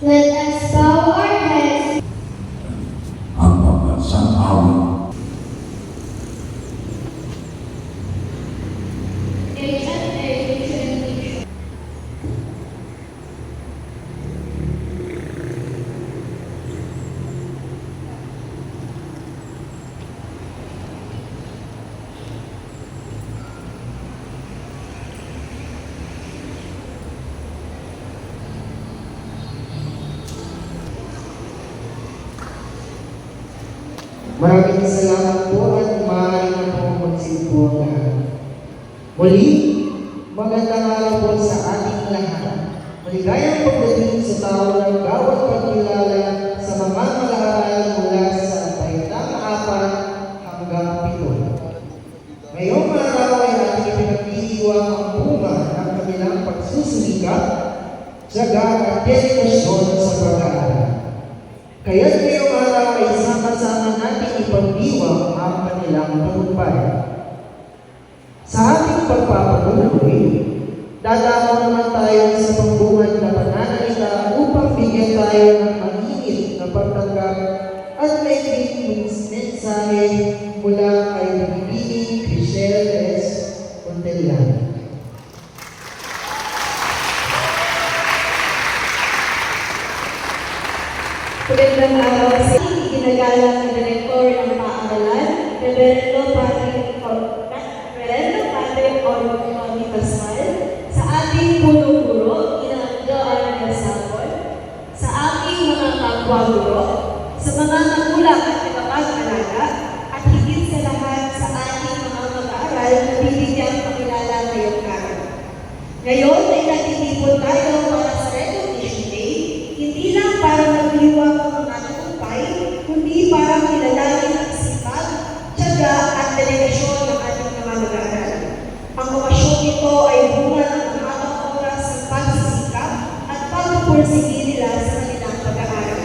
Let us bow our heads. Ang pagkansang awit. Maraming salamat po at maaari na po magsimpuhan. Muli, magandang araw po sa ating lahat. Maligayang pagdating sa taon ng bawat pagkilala sa mga mag-aaral mula sa Baitang 4 hanggang 7. Ngayong araw ay ating ipinagdidiwang ang bunga ng kanilang pagsusumikap, tiyaga at dedikasyon sa pag-aaral. Kaya't ngayong araw ay sama-sama natin ipagdiwang ang kanilang tagumpay. Sa ating pagpapatuloy, dadako naman tayo sa pambungad na pananalita upang bigyan tayo ng mainit na pagtanggap at may mensahe mula kay Bibining Chriselle S. Contellan. Magandang araw sa ginagalang na direktor ng paaralan, Reverendo Padre Ormoni Pascual, sa ating puno-guro, Ginagawa ng Sapon, sa aking mga kapwa-guro, sa mga magulang at nakapag-alaga, at higit sa lahat sa ating mga mag-aaral na bibigyang pakilala ngayong araw. Ngayon ay natitipon tayo para sa Recognition Day, hindi lang para magdiwang ang mga tagumpay, kundi para kilalanin ang sipag, tiyaga at dedikasyon ng ating mga mag-aaral. Ang okasyong ito ay bunga ng mahabang oras ng pagsisikap at pagpupursige nila sa kanilang pag-aaral.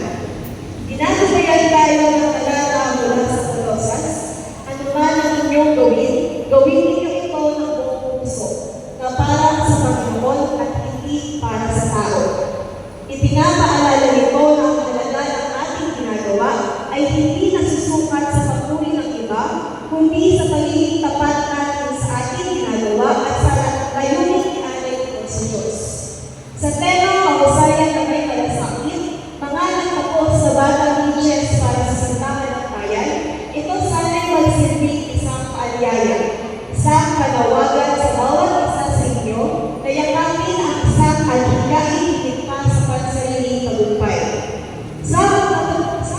Dinadabayan tayo ng talata mula sa Kolosas, anuman ang inyong gawin ninyo ito ng buong puso, na para sa Panginoon at hindi para sa tao. Itinapaalala nito na ang halaga ng ating ginagawa ay hindi nasusukat sa papuri ng iba, kundi sa pagiging tapat natin sa ating ginagawa at sa layunin ialay ito sa Diyos. Sa tema kahusayan na may malasakit, mga nagtapos sa batang niches para sa sandakan ng bayan, ito sana'y magsilbing isang paalyaya, isang panawagan sa bawat isa sa inyo na yakapin ang isang alhigain higit pa sa pansariling tagumpay. Sa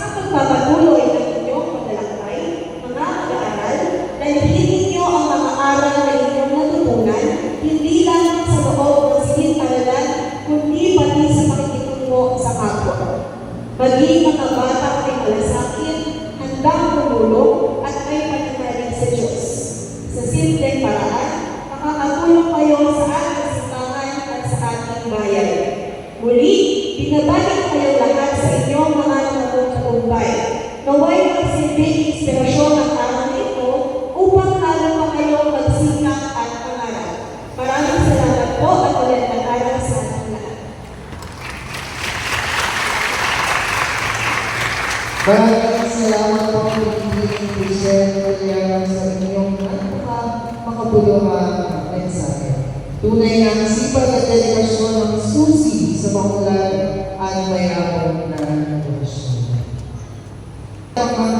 pagpapatuloy ng inyong paglalakbay, mga mag-aaral, dalhin ninyo ang mga aral na inyong natutunan, hindi lang sa loob ng silid-aralan, kundi pati sa pakikitungo sa kapwa. Maging mga batang may malasakit, handang tumulong at may pananalig sa Diyos. Sa simpleng paraan, makakatulong kayo sa ating simbahan at sa ating bayan. Muli, binabalik kayo lahat sa inyong mga tagumpay. Naway magsilbing inspirasyon ng araw nito upang lalo pa kayo magsikap at pangarap. Maraming salamat po at magandang araw sa ating lahat. Maraming salamat po Bibining Chriselle Contellan sa inyong makabuluhang mensahe. Tunay na ang sipag at dedikasyon ng susi sa makulan at mayabang na negosyo. Ang mga